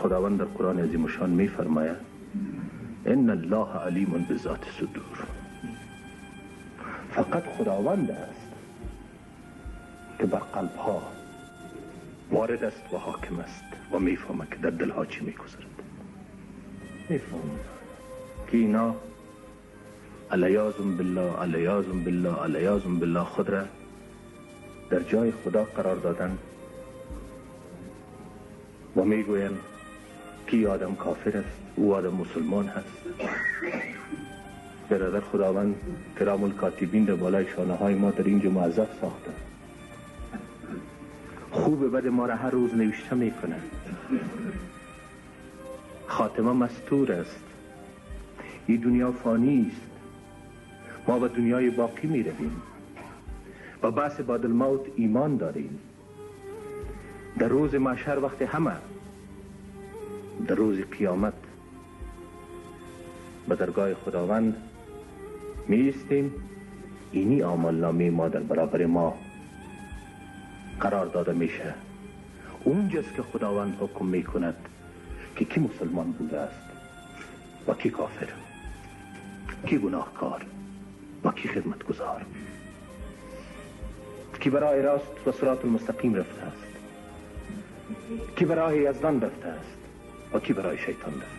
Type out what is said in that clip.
خداوند در قرآن عظیم و شان می فرماید ان الله علیم بذات صدور. فقط خداوند است که بر قلب ها وارد است و حاکم است و می فهمه که در دل ها چی می گذرد. می فهمه که اینا علیاذم بالله علیاذم بالله علیاذم بالله خود را در جای خدا قرار دادن و می گویند که ای آدم کافر است، او آدم مسلمان هست. برادر خداوند کرام الکاتبین در بالای شانه های ما در اینجا معذب ساخته، خوب بد ما را هر روز نوشته می کنه. خاتمه مستور است. این دنیا فانی است. ما به دنیای باقی می رویم. و بحث بعد الموت ایمان داریم. در روز محشر وقت همه در روز قیامت به درگاه خداوند می ایستیم. اینی اعمال نامه ما در برابر ما قرار داده میشه. اونجاست که خداوند حکم می کند که کی مسلمان بوده است و کی کافر، کی گناهکار و کی خدمتگزار، کی برای راست و صراط المستقیم رفته است، کی برای یزدان رفته است و کی برای شیطان رفته.